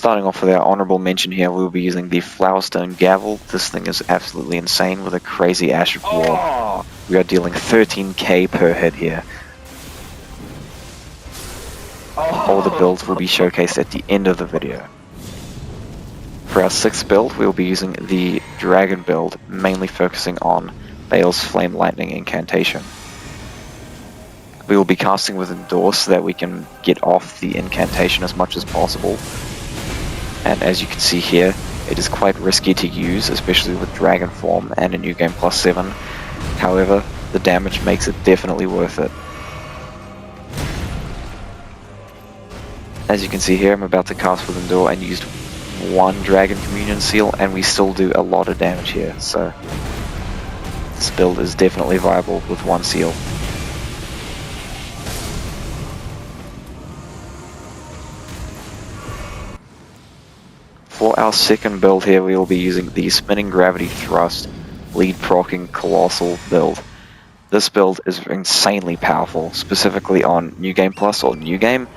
Starting off with our honorable mention here, we'll be using the Flowerstone gavel. This thing is absolutely insane with a crazy Ash of War. We are dealing 13k per hit here. All the builds will be showcased at the end of the video. For our 6th build, we will be using the Dragon build, mainly focusing on Bale's Flame Lightning incantation. We will be casting with Endure so that we can get off the incantation as much as possible. And as you can see here, it is quite risky to use, especially with Dragon form and a New Game +7. However, the damage makes it definitely worth it. As you can see here, I'm about to cast with Endure and used 1 Dragon Communion Seal, and we still do a lot of damage here, so this build is definitely viable with 1 seal. For our 2nd build here, we will be using the Spinning Gravity Thrust Lead Proccing Colossal build. This build is insanely powerful, specifically on New Game Plus or New Game,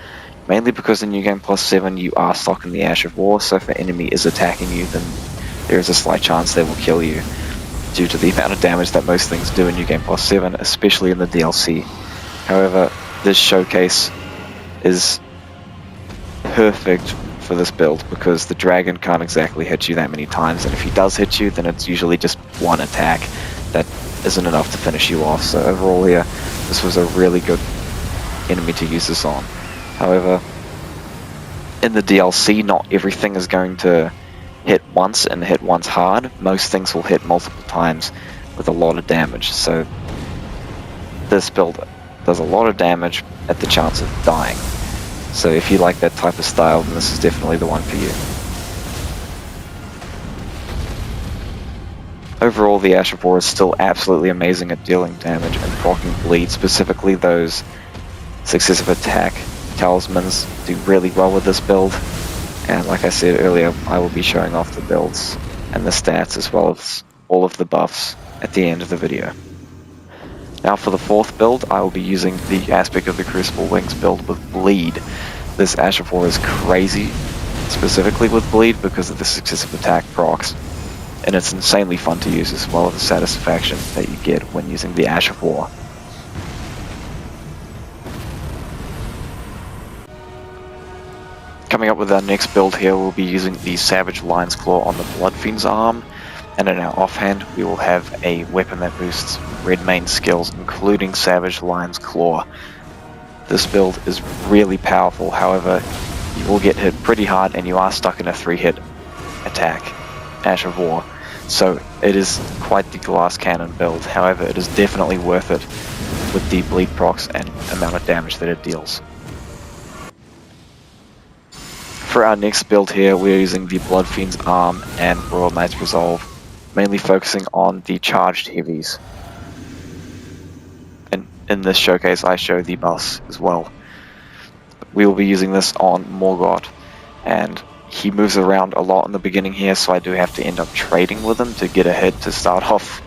mainly because in New Game +7 you are stuck in the Ash of War, so if an enemy is attacking you, then there is a slight chance they will kill you, due to the amount of damage that most things do in New Game +7, especially in the DLC. However, this showcase is perfect for this build because the dragon can't exactly hit you that many times, and if he does hit you, then it's usually just 1 attack that isn't enough to finish you off. So overall here, this was a really good enemy to use this on. However, in the DLC, not everything is going to hit once and hit once hard. Most things will hit multiple times with a lot of damage, so this build does a lot of damage at the chance of dying. So if you like that type of style, then this is definitely the one for you. Overall, the Ash of War is still absolutely amazing at dealing damage and proccing bleed, specifically those successive attack talismans do really well with this build. And like I said earlier, I will be showing off the builds and the stats as well as all of the buffs at the end of the video. Now for the 4th build, I will be using the Aspect of the Crucible Wings build with Bleed. This Ash of War is crazy, specifically with Bleed because of the successive attack procs, and it's insanely fun to use as well as the satisfaction that you get when using the Ash of War. Coming up with our next build here, we'll be using the Savage Lion's Claw on the Bloodfiend's arm, and in our offhand we will have a weapon that boosts red main skills, including Savage Lion's Claw. This build is really powerful, however, you will get hit pretty hard and you are stuck in a 3-hit attack, Ash of War. So it is quite the glass cannon build, however it is definitely worth it with the bleed procs and amount of damage that it deals. For our next build here, we are using the Bloodfiend's arm and Royal Knight's Resolve, mainly focusing on the charged heavies. And in this showcase I show the buffs as well. We will be using this on Morgoth, and he moves around a lot in the beginning here, so I do have to end up trading with him to get a hit to start off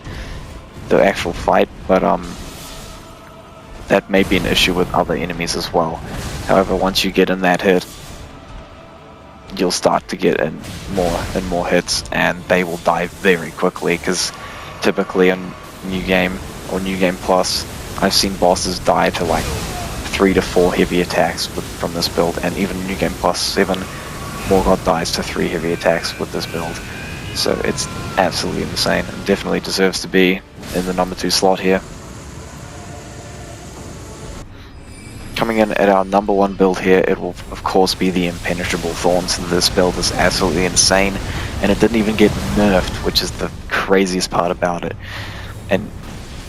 the actual fight, but that may be an issue with other enemies as well. However, once you get in that hit, you'll start to get in more and more hits, and they will die very quickly, because typically in New Game or New Game Plus, I've seen bosses die to like 3 to 4 heavy attacks from this build, and even New Game +7, Morgoth dies to 3 heavy attacks with this build. So it's absolutely insane, and definitely deserves to be in the number 2 slot here. Coming in at our number 1 build here, it will of course be the Impenetrable Thorns. This build is absolutely insane, and it didn't even get nerfed, which is the craziest part about it. And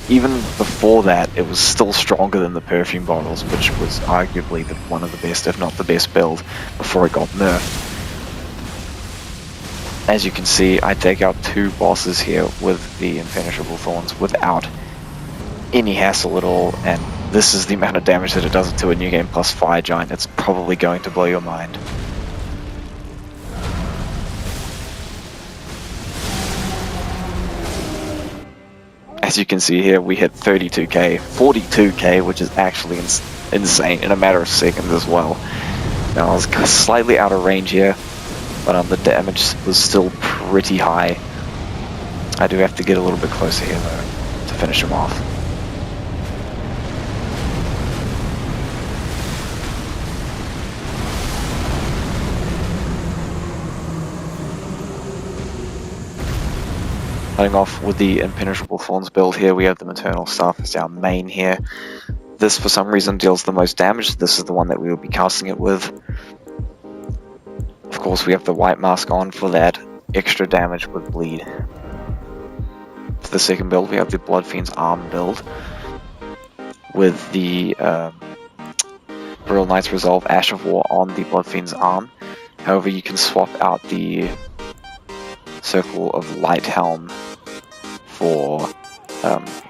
even before that, it was still stronger than the Perfume Bottles, which was arguably one of the best, if not the best build, before it got nerfed. As you can see, I take out 2 bosses here with the Impenetrable Thorns without any hassle at all, and this is the amount of damage that it does to a New Game Plus Fire Giant. It's probably going to blow your mind. As you can see here, we hit 32k, 42k, which is actually insane in a matter of seconds as well. Now I was slightly out of range here, but the damage was still pretty high. I do have to get a little bit closer here though to finish him off. Starting off with the Impenetrable Thorns build here, we have the Maternal Staff as our main here. This for some reason deals the most damage. This is the one that we will be casting it with. Of course we have the White Mask on for that extra damage with bleed. For the second build we have the Bloodfiend's Arm build with the Burial Knight's Resolve Ash of War on the Bloodfiend's Arm. However, you can swap out the Circle of Light Helm for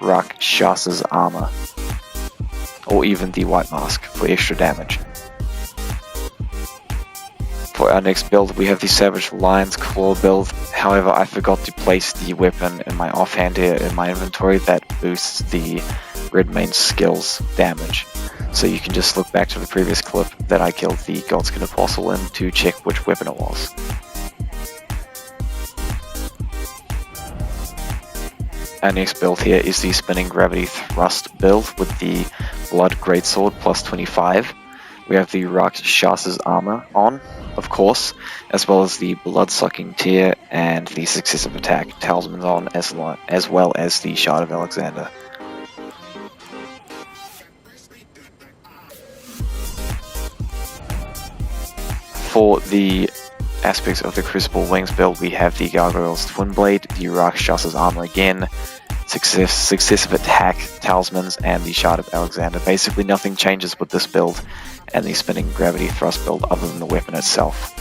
Rakshas's Armor, or even the White Mask for extra damage. For our next build we have the Savage Lion's Claw build. However, I forgot to place the weapon in my offhand here in my inventory that boosts the Redmane's skills damage. So you can just look back to the previous clip that I killed the Godskin Apostle in to check which weapon it was. Our next build here is the Spinning Gravity Thrust build with the Blood Greatsword plus 25. We have the Rakshas's Armor on, of course, as well as the Blood-Sucking Tear and the Successive Attack Talismans on, as well as the Shard of Alexander. For the aspects of the Crucible Wings build, we have the Gargoyle's Twin Blade, the Rakshas's Armor again, Successive Attack Talismans, and the Shard of Alexander. Basically nothing changes with this build and the Spinning Gravity Thrust build other than the weapon itself.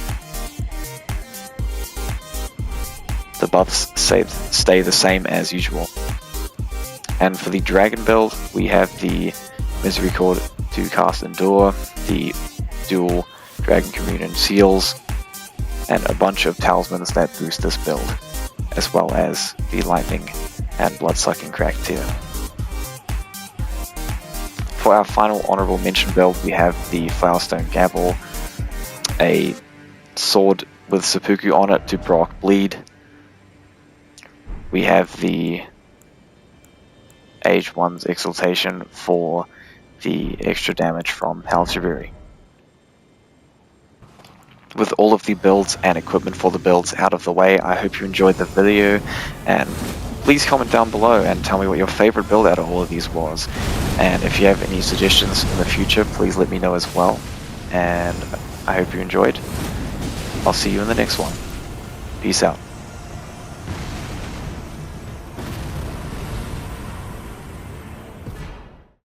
The buffs stay the same as usual. And for the Dragon build, we have the Misericord to cast Endure, the dual Dragon Communion Seals, and a bunch of talismans that boost this build, as well as the Lightning and Blood-Sucking Cracked Tear. For our final honorable mention build, we have the Flowerstone Gavel, a sword with seppuku on it to proc bleed. We have the Age 1's Exaltation for the extra damage from Haltiberi. With all of the builds and equipment for the builds out of the way, I hope you enjoyed the video, and please comment down below and tell me what your favorite build out of all of these was. And if you have any suggestions in the future, please let me know as well. And I hope you enjoyed. I'll see you in the next one. Peace out.